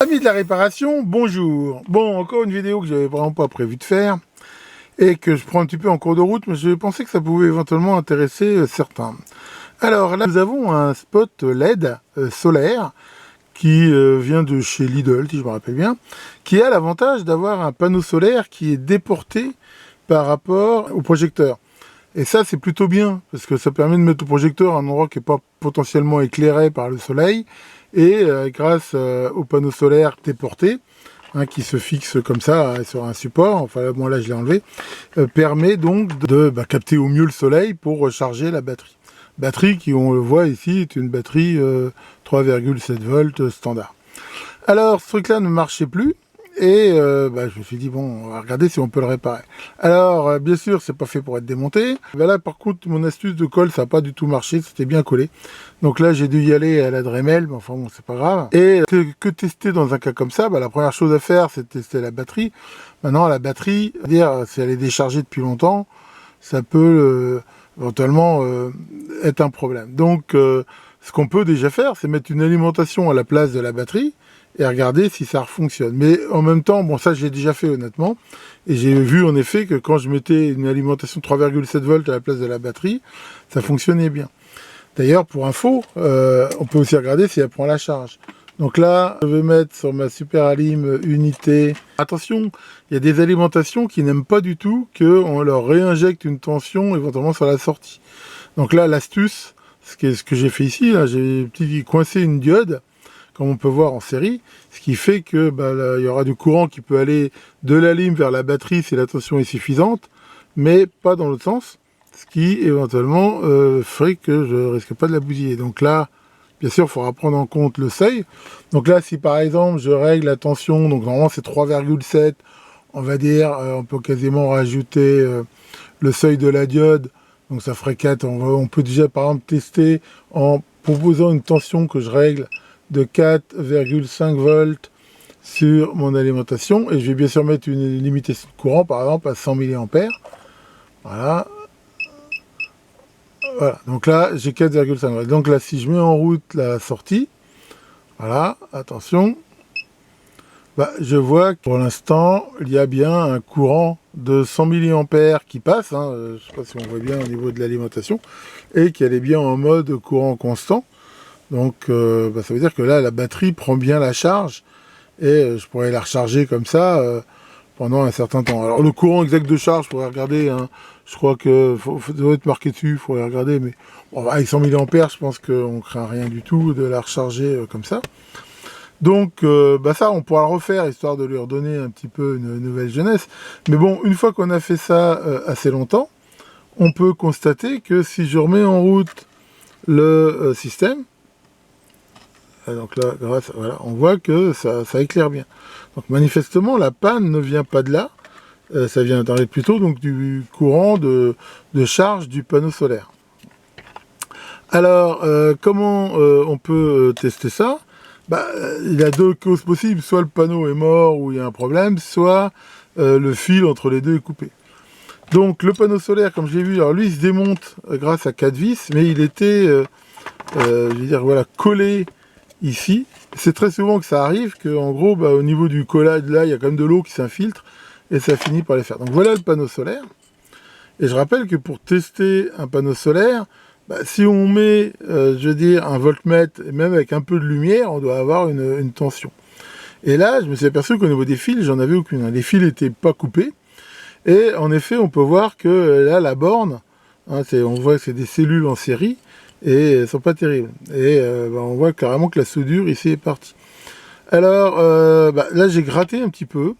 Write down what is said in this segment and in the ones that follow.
Amis de la réparation, bonjour. Bon, encore une vidéo que j'avais vraiment pas prévu de faire et que je prends un petit peu en cours de route, mais je pensais que ça pouvait éventuellement intéresser certains. Alors là, nous avons un spot LED solaire qui vient de chez Lidl, si je me rappelle bien, qui a l'avantage d'avoir un panneau solaire qui est déporté par rapport au projecteur. Et ça, c'est plutôt bien, parce que ça permet de mettre le projecteur à un endroit qui n'est pas potentiellement éclairé par le soleil, et grâce au panneau solaire déporté, qui se fixe comme ça sur un support, enfin bon là je l'ai enlevé, permet donc de capter au mieux le soleil pour recharger la batterie. Batterie qui, on le voit ici, est une batterie 3,7 volts standard. Alors ce truc là ne marchait plus, et je me suis dit, bon, on va regarder si on peut le réparer. Alors, bien sûr, c'est pas fait pour être démonté. Là, par contre, mon astuce de colle, ça n'a pas du tout marché, c'était bien collé. Donc là, j'ai dû y aller à la Dremel, mais enfin bon, c'est pas grave. Et que tester dans un cas comme ça, la première chose à faire, c'est de tester la batterie. Maintenant, la batterie, si elle est déchargée depuis longtemps, ça peut éventuellement être un problème. Donc, ce qu'on peut déjà faire, c'est mettre une alimentation à la place de la batterie, et regarder si ça fonctionne. Mais en même temps, bon, ça j'ai déjà fait honnêtement, et j'ai vu en effet que quand je mettais une alimentation 3,7 volts à la place de la batterie, ça fonctionnait bien. D'ailleurs, pour info, on peut aussi regarder si elle prend la charge. Donc là, je vais mettre sur ma Super Alim unité. Attention, il y a des alimentations qui n'aiment pas du tout qu'on leur réinjecte une tension éventuellement sur la sortie. Donc là, l'astuce, ce que j'ai fait ici, là, j'ai coincé une diode, comme on peut voir en série, ce qui fait que là, il y aura du courant qui peut aller de la lime vers la batterie si la tension est suffisante, mais pas dans l'autre sens, ce qui éventuellement ferait que je risque pas de la bousiller. Donc là, bien sûr, il faudra prendre en compte le seuil. Donc là, si par exemple je règle la tension, donc normalement c'est 3,7, on va dire, on peut quasiment rajouter le seuil de la diode, donc ça ferait 4. On peut déjà par exemple tester en proposant une tension que je règle de 4,5 volts sur mon alimentation, et je vais bien sûr mettre une limitation de courant par exemple à 100 mA. Voilà. Voilà, donc là j'ai 4,5 volts. Donc là, si je mets en route la sortie, voilà, attention, je vois que pour l'instant il y a bien un courant de 100 mA qui passe, je ne sais pas si on voit bien au niveau de l'alimentation, et qu'elle est bien en mode courant constant. Donc ça veut dire que là la batterie prend bien la charge, et je pourrais la recharger comme ça pendant un certain temps. Alors le courant exact de charge, il faudrait regarder, je crois que ça doit être marqué dessus, il faudrait regarder, mais bon, avec 100 mA, je pense qu'on ne craint rien du tout de la recharger comme ça. Donc ça, on pourra le refaire, histoire de lui redonner un petit peu une nouvelle jeunesse. Mais bon, une fois qu'on a fait ça assez longtemps, on peut constater que si je remets en route le système, donc là, voilà, on voit que ça éclaire bien. Donc manifestement, la panne ne vient pas de là, ça vient plutôt donc du courant de charge du panneau solaire. Alors, comment on peut tester ça? Il y a deux causes possibles, soit le panneau est mort ou il y a un problème, soit le fil entre les deux est coupé. Donc le panneau solaire, comme j'ai vu, alors lui il se démonte grâce à 4 vis, mais il était je veux dire, voilà, collé ici. C'est très souvent que ça arrive, qu'en gros, au niveau du collage, là, il y a quand même de l'eau qui s'infiltre, et ça finit par les faire. Donc voilà le panneau solaire. Et je rappelle que pour tester un panneau solaire, si on met, je veux dire, un voltmètre, et même avec un peu de lumière, on doit avoir une tension. Et là, je me suis aperçu qu'au niveau des fils, j'en avais aucune. Les fils n'étaient pas coupés. Et en effet, on peut voir que là, la borne, on voit que c'est des cellules en série, et elles sont pas terribles. Et on voit carrément que la soudure ici est partie. Alors là j'ai gratté un petit peu,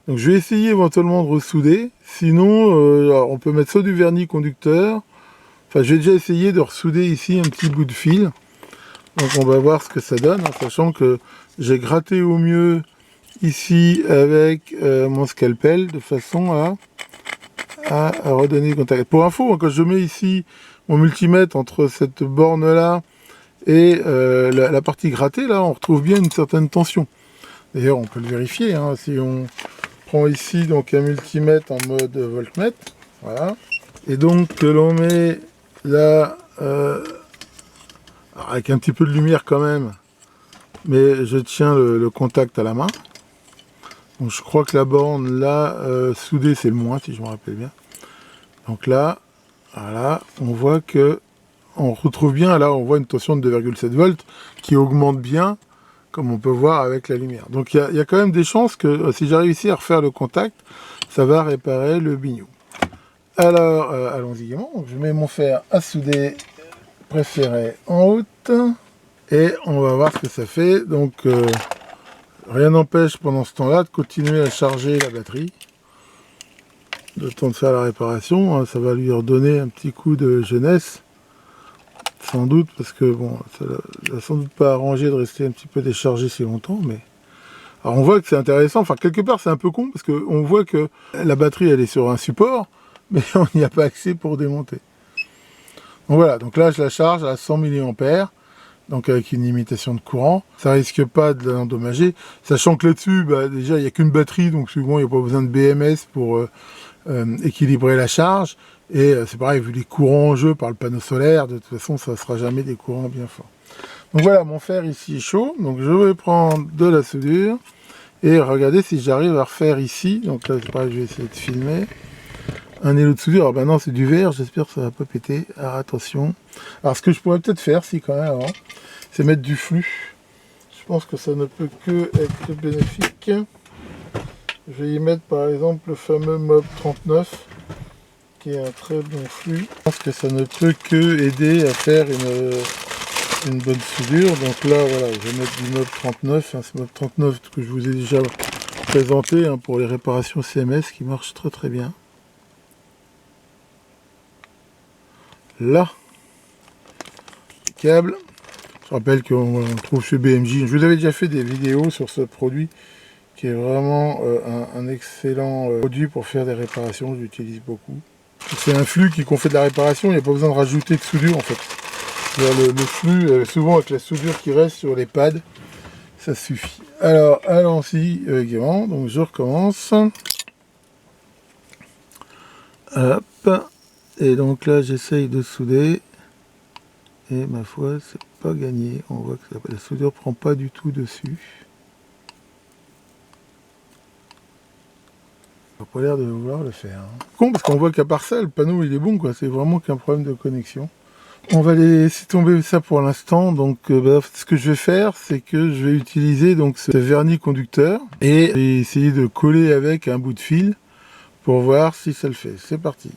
donc je vais essayer éventuellement de ressouder. Sinon on peut mettre soit du vernis conducteur, enfin je vais déjà essayer de ressouder ici un petit bout de fil. Donc on va voir ce que ça donne, sachant que j'ai gratté au mieux ici avec mon scalpel de façon à redonner le contact. Pour info, quand je mets ici mon multimètre entre cette borne là et la partie grattée, là on retrouve bien une certaine tension. D'ailleurs on peut le vérifier, si on prend ici donc un multimètre en mode voltmètre, voilà, et donc que l'on met là avec un petit peu de lumière quand même, mais je tiens le contact à la main. Donc je crois que la borne là, soudée, c'est le moins, si je me rappelle bien. Donc là, voilà, on voit que on retrouve bien, là on voit une tension de 2,7 volts qui augmente bien, comme on peut voir avec la lumière. Donc il y a quand même des chances que si j'arrive ici à refaire le contact, ça va réparer le biniou. Alors, allons-y gaiement. Donc, je mets mon fer à souder préféré en route et on va voir ce que ça fait. Donc rien n'empêche pendant ce temps-là de continuer à charger la batterie. Le temps de faire la réparation, hein, ça va lui redonner un petit coup de jeunesse. Sans doute, parce que bon, ça n'a sans doute pas arrangé de rester un petit peu déchargé si longtemps, mais... Alors on voit que c'est intéressant, enfin quelque part c'est un peu con, parce qu'on voit que la batterie elle est sur un support, mais on n'y a pas accès pour démonter. Donc voilà, donc là je la charge à 100 mA, donc avec une limitation de courant, ça risque pas de l'endommager, sachant que là-dessus, bah, déjà il n'y a qu'une batterie, donc souvent il n'y a pas besoin de BMS pour équilibrer la charge, et c'est pareil, vu les courants en jeu par le panneau solaire, de toute façon ça ne sera jamais des courants bien forts. Donc voilà, mon fer ici est chaud, donc je vais prendre de la soudure, et regardez si j'arrive à refaire ici, donc là c'est pareil, je vais essayer de filmer, un élo de soudure. Alors ben non, c'est du verre, j'espère que ça va pas péter, alors attention. Alors ce que je pourrais peut-être faire, si quand même avant, c'est mettre du flux. Je pense que ça ne peut que être bénéfique. Je vais y mettre par exemple le fameux MOB 39, qui est un très bon flux. Je pense que ça ne peut que aider à faire une bonne soudure. Donc là, voilà, je vais mettre du MOB 39, hein, ce MOB 39 que je vous ai déjà présenté hein, pour les réparations CMS, qui marche très très bien. Là, câble. Je rappelle qu'on le trouve chez BMJ. Je vous avais déjà fait des vidéos sur ce produit qui est vraiment un excellent produit pour faire des réparations. Je l'utilise beaucoup. C'est un flux qui, qu'on fait de la réparation, il n'y a pas besoin de rajouter de soudure en fait. Le flux, souvent avec la soudure qui reste sur les pads, ça suffit. Alors, allons-y gaiement. Donc je recommence. Hop. Et donc là, j'essaye de souder. Et ma foi, c'est pas gagné. On voit que la soudure prend pas du tout dessus. On n'a pas l'air de vouloir le faire. Hein. Con, parce qu'on voit qu'à part ça, le panneau il est bon, quoi. C'est vraiment qu'un problème de connexion. On va laisser tomber ça pour l'instant. Donc, ce que je vais faire, c'est que je vais utiliser donc ce vernis conducteur et je vais essayer de coller avec un bout de fil pour voir si ça le fait. C'est parti.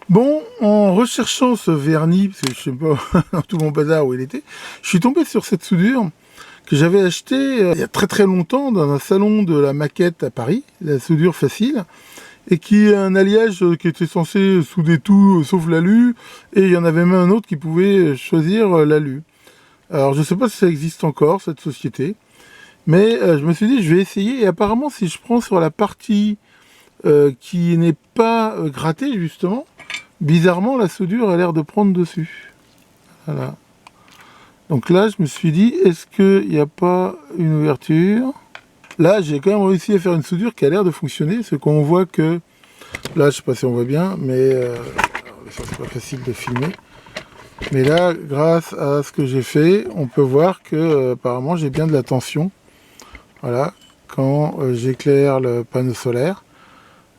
Bon, en recherchant ce vernis, parce que je sais pas dans tout mon bazar où il était, je suis tombé sur cette soudure que j'avais achetée il y a très très longtemps dans un salon de la maquette à Paris, la soudure facile, et qui est un alliage qui était censé souder tout sauf l'alu, et il y en avait même un autre qui pouvait choisir l'alu. Alors je sais pas si ça existe encore, cette société, mais je me suis dit je vais essayer, et apparemment si je prends sur la partie qui n'est pas grattée justement, bizarrement, la soudure a l'air de prendre dessus. Voilà. Donc là, je me suis dit, est-ce qu'il n'y a pas une ouverture? Là, j'ai quand même réussi à faire une soudure qui a l'air de fonctionner. C'est qu'on voit que... Là, je ne sais pas si on voit bien, mais... ça, c'est pas facile de filmer. Mais là, grâce à ce que j'ai fait, on peut voir que apparemment, j'ai bien de la tension. Voilà. Quand j'éclaire le panneau solaire.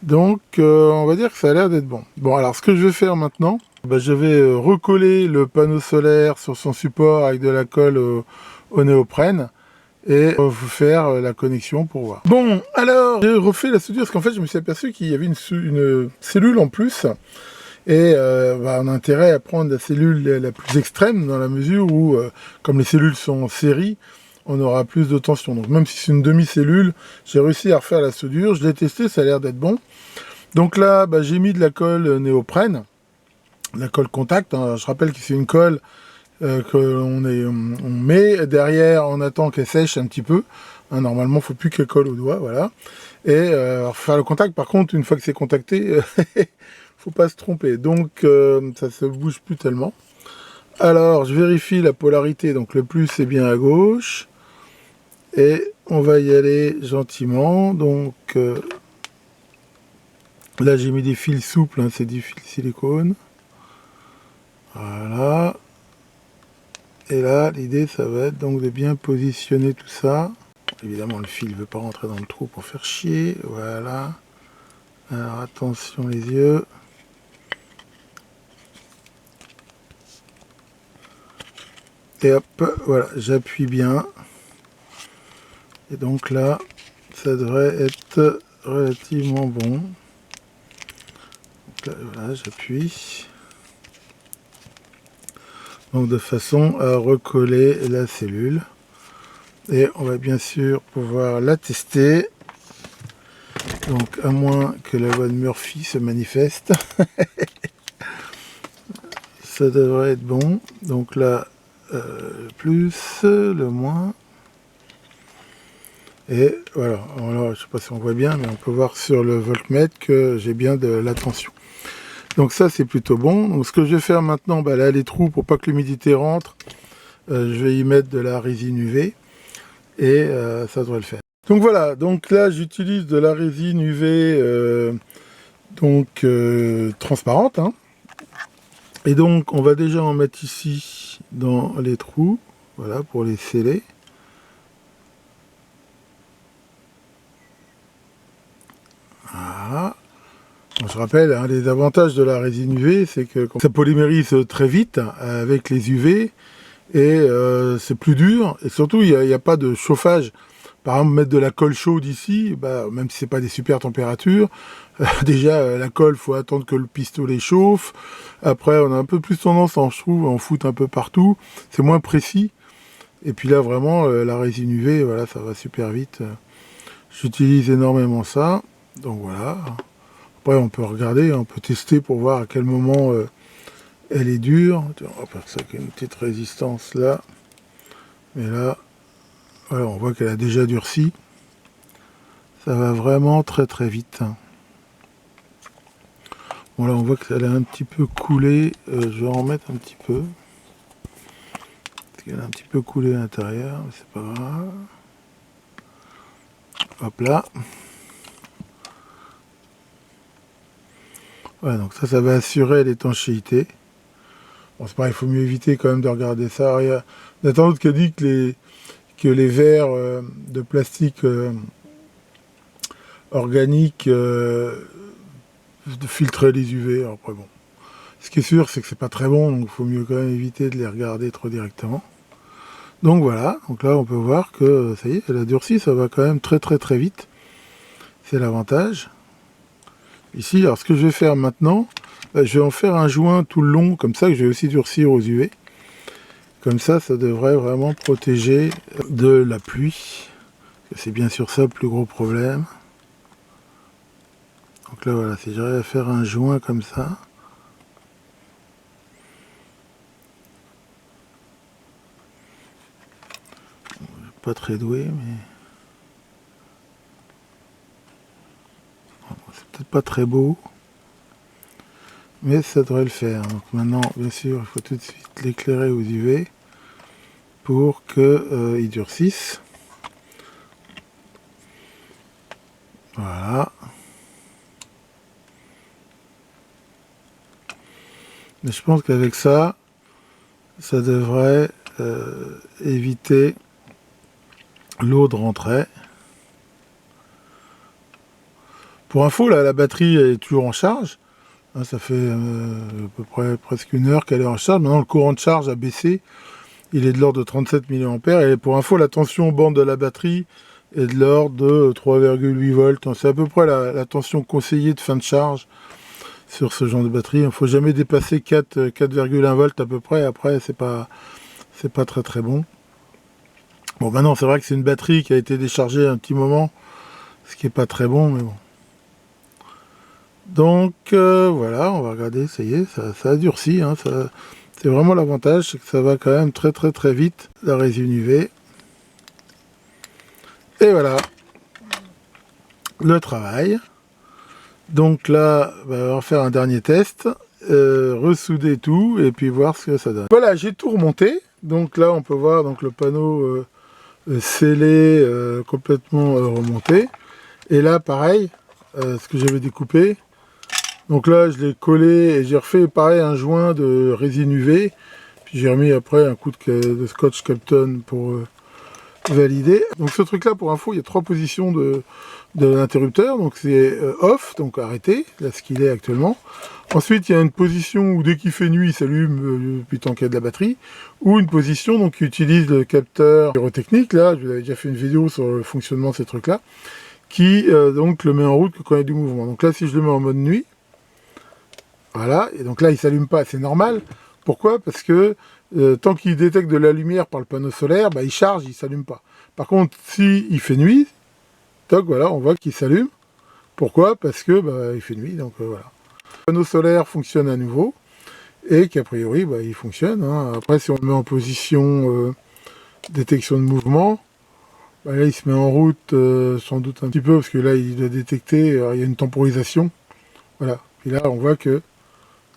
Donc, on va dire que ça a l'air d'être bon. Bon, alors, ce que je vais faire maintenant, je vais recoller le panneau solaire sur son support avec de la colle au néoprène et vous faire la connexion pour voir. Bon, alors, j'ai refait la soudure parce qu'en fait, je me suis aperçu qu'il y avait une cellule en plus et on a intérêt à prendre la cellule la plus extrême dans la mesure où, comme les cellules sont en série, on aura plus de tension. Donc même si c'est une demi-cellule, j'ai réussi à refaire la soudure, je l'ai testé, ça a l'air d'être bon. Donc là, j'ai mis de la colle néoprène, la colle contact, hein. Je rappelle que c'est une colle qu'on met derrière, on attend qu'elle sèche un petit peu. Hein, normalement, il ne faut plus qu'elle colle au doigt, voilà. Et faire le contact, par contre, une fois que c'est contacté, faut pas se tromper. Donc ça se bouge plus tellement. Alors, je vérifie la polarité, donc le plus c'est bien à gauche. Et on va y aller gentiment. Donc là j'ai mis des fils souples, hein, c'est des fils silicone. Voilà. Et là, l'idée, ça va être donc de bien positionner tout ça. Évidemment, le fil ne veut pas rentrer dans le trou pour faire chier. Voilà. Alors, attention les yeux. Et hop, voilà, j'appuie bien. Et donc là, ça devrait être relativement bon. Donc là, voilà, j'appuie. Donc de façon à recoller la cellule. Et on va bien sûr pouvoir la tester. Donc à moins que la loi de Murphy se manifeste. Ça devrait être bon. Donc là, le plus, le moins. Et voilà. Alors, je ne sais pas si on voit bien, mais on peut voir sur le voltmètre que j'ai bien de la tension. Donc ça, c'est plutôt bon. Donc ce que je vais faire maintenant, bah, là, les trous, pour pas que l'humidité rentre, je vais y mettre de la résine UV. Et ça devrait le faire. Donc voilà, donc là j'utilise de la résine UV transparente, hein. Et donc on va déjà en mettre ici dans les trous, voilà, pour les sceller. Voilà. Bon, je rappelle, hein, les avantages de la résine UV, c'est que ça polymérise très vite avec les UV et c'est plus dur, et surtout il n'y a pas de chauffage. Par exemple, mettre de la colle chaude ici, bah, même si c'est pas des super températures, déjà la colle, faut attendre que le pistolet chauffe. Après, on a un peu plus tendance, je trouve, à en foutre un peu partout. C'est moins précis. Et puis là, vraiment, la résine UV, voilà, ça va super vite. J'utilise énormément ça. Donc voilà. Après, on peut regarder, on peut tester pour voir à quel moment elle est dure. On va faire ça avec une petite résistance là. Mais là, voilà, on voit qu'elle a déjà durci. Ça va vraiment très très vite. Bon là on voit que ça a un petit peu coulé. Je vais en remettre un petit peu. Parce qu'elle a un petit peu coulé à l'intérieur, mais c'est pas grave. Hop là. Voilà, donc ça va assurer l'étanchéité. Bon c'est pareil, il faut mieux éviter quand même de regarder ça. Il y a tant d'autres qui a dit que les verres de plastique organique de filtrer les UV. Alors après bon. Ce qui est sûr, c'est que c'est pas très bon, donc il faut mieux quand même éviter de les regarder trop directement. Donc voilà, donc là on peut voir que ça y est, elle a durci, ça va quand même très très très vite. C'est l'avantage. Ici, alors ce que je vais faire maintenant, je vais en faire un joint tout le long, comme ça, que je vais aussi durcir aux UV. Comme ça, ça devrait vraiment protéger de la pluie. C'est bien sûr ça le plus gros problème. Donc là voilà, si j'arrive à faire un joint comme ça, pas très doué, mais c'est peut-être pas très beau, mais ça devrait le faire. Donc maintenant, bien sûr, il faut tout de suite l'éclairer aux UV pour qu'il durcisse. Voilà. Mais je pense qu'avec ça, ça devrait éviter l'eau de rentrer. Pour info, là, la batterie est toujours en charge. Hein, ça fait à peu près presque une heure qu'elle est en charge. Maintenant, le courant de charge a baissé. Il est de l'ordre de 37 mA. Et pour info, la tension bande de la batterie est de l'ordre de 3,8 volts. C'est à peu près la tension conseillée de fin de charge sur ce genre de batterie. Il ne faut jamais dépasser 4,1 volts à peu près. Après, c'est pas très très bon. Bon, maintenant, c'est vrai que c'est une batterie qui a été déchargée un petit moment, ce qui n'est pas très bon, mais bon. Donc, voilà, on va regarder, ça y est, ça a durci. Hein, c'est vraiment l'avantage, c'est que ça va quand même très très très vite, la résine UV. Et voilà, le travail. Donc là, on va faire un dernier test, ressouder tout, et puis voir ce que ça donne. Voilà, j'ai tout remonté. Donc là, on peut voir donc, le panneau scellé, complètement remonté. Et là, pareil, ce que j'avais découpé. Donc là, je l'ai collé et j'ai refait pareil un joint de résine UV. Puis Puis j'ai remis après un coup de scotch Capton pour valider. Donc ce truc là, pour info, il y a 3 positions de l'interrupteur. Donc c'est off, donc arrêté, là ce qu'il est actuellement. Ensuite il y a une position où dès qu'il fait nuit il s'allume puis tant qu'il y a de la batterie. Ou une position donc qui utilise le capteur pyrotechnique, là je vous avais déjà fait une vidéo sur le fonctionnement de ces trucs là, qui donc le met en route quand il y a du mouvement. Donc là si je le mets en mode nuit, voilà, et donc là il s'allume pas, c'est normal. Pourquoi? Parce que tant qu'il détecte de la lumière par le panneau solaire, bah, il charge, il s'allume pas. Par contre, si il fait nuit, toc, voilà, on voit qu'il s'allume. Pourquoi? Parce que bah, il fait nuit, donc voilà. Le panneau solaire fonctionne à nouveau, et qu'a priori, bah, il fonctionne. Hein. Après, si on le met en position détection de mouvement, bah, là, il se met en route, sans doute un petit peu, parce que là, il doit détecter, il y a une temporisation. Voilà. Et là, on voit que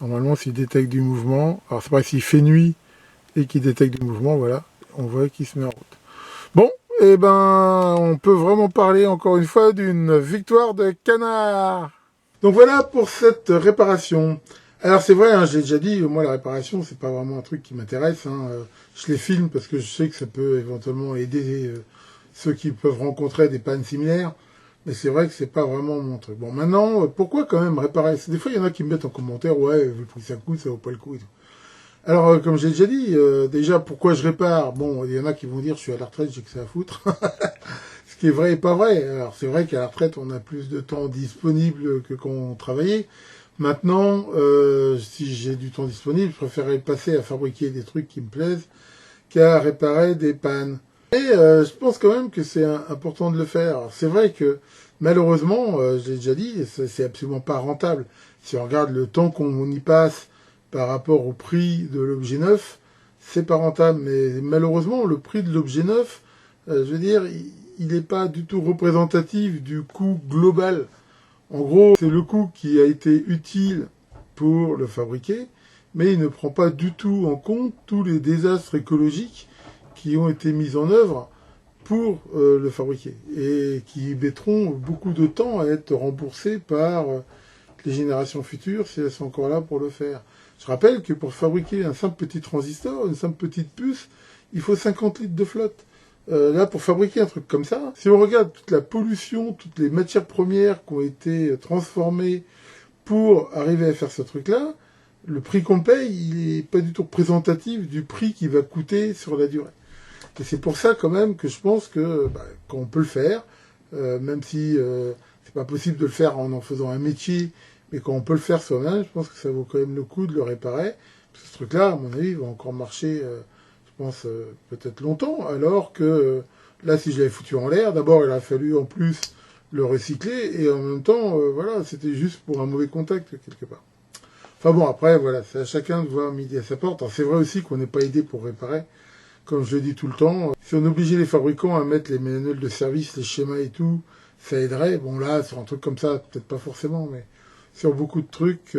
normalement, s'il détecte du mouvement, alors c'est pareil, s'il fait nuit et qu'il détecte du mouvement, voilà, on voit qu'il se met en route. Bon, et ben, on peut vraiment parler encore une fois d'une victoire de canard. Donc voilà pour cette réparation. Alors c'est vrai, hein, je l'ai déjà dit, moi la réparation, c'est pas vraiment un truc qui m'intéresse. Hein, je les filme parce que je sais que ça peut éventuellement aider ceux qui peuvent rencontrer des pannes similaires. Mais c'est vrai que c'est pas vraiment mon truc. Bon, maintenant, pourquoi quand même réparer? Des fois, il y en a qui me mettent en commentaire, ouais, vu le prix que ça coûte, ça vaut pas le coup et tout. Alors, comme j'ai déjà dit, déjà, pourquoi je répare? Bon, il y en a qui vont dire, je suis à la retraite, j'ai que ça à foutre. Ce qui est vrai et pas vrai. Alors, c'est vrai qu'à la retraite, on a plus de temps disponible que quand on travaillait. Maintenant, si j'ai du temps disponible, je préférerais passer à fabriquer des trucs qui me plaisent qu'à réparer des pannes. Et je pense quand même que c'est important de le faire. C'est vrai que malheureusement, je l'ai déjà dit, c'est absolument pas rentable. Si on regarde le temps qu'on y passe par rapport au prix de l'objet neuf, c'est pas rentable. Mais malheureusement, le prix de l'objet neuf, je veux dire, il n'est pas du tout représentatif du coût global. En gros, c'est le coût qui a été utile pour le fabriquer, mais il ne prend pas du tout en compte tous les désastres écologiques qui ont été mis en œuvre pour le fabriquer et qui mettront beaucoup de temps à être remboursés par les générations futures si elles sont encore là pour le faire. Je rappelle que pour fabriquer un simple petit transistor, une simple petite puce, il faut 50 litres de flotte. Là, pour fabriquer un truc comme ça, si on regarde toute la pollution, toutes les matières premières qui ont été transformées pour arriver à faire ce truc-là, le prix qu'on paye, il n'est pas du tout représentatif du prix qui va coûter sur la durée. Et c'est pour ça quand même que je pense que quand on peut le faire, même si c'est pas possible de le faire en faisant un métier, mais quand on peut le faire soi-même, je pense que ça vaut quand même le coup de le réparer. Parce que ce truc-là, à mon avis, va encore marcher, je pense, peut-être longtemps, alors que là, si je l'avais foutu en l'air, d'abord, il a fallu en plus le recycler, et en même temps, voilà, c'était juste pour un mauvais contact, quelque part. Enfin bon, après, voilà, c'est à chacun de voir midi à sa porte. Alors, c'est vrai aussi qu'on n'est pas aidé pour réparer. Comme je le dis tout le temps, si on obligeait les fabricants à mettre les manuels de service, les schémas et tout, ça aiderait. Bon là, sur un truc comme ça, peut-être pas forcément, mais sur beaucoup de trucs,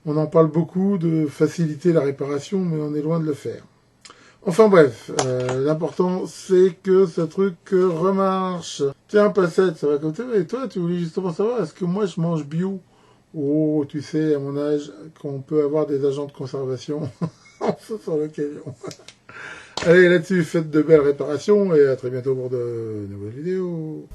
on en parle beaucoup de faciliter la réparation, mais on est loin de le faire. Enfin bref, l'important c'est que ce truc remarche. Tiens, Passette, ça va comme ça. Et toi, tu voulais justement savoir, est-ce que moi je mange bio? Oh, tu sais, à mon âge, qu'on peut avoir des agents de conservation, on se sent l'occasion. Allez, là-dessus, faites de belles réparations et à très bientôt pour de nouvelles vidéos.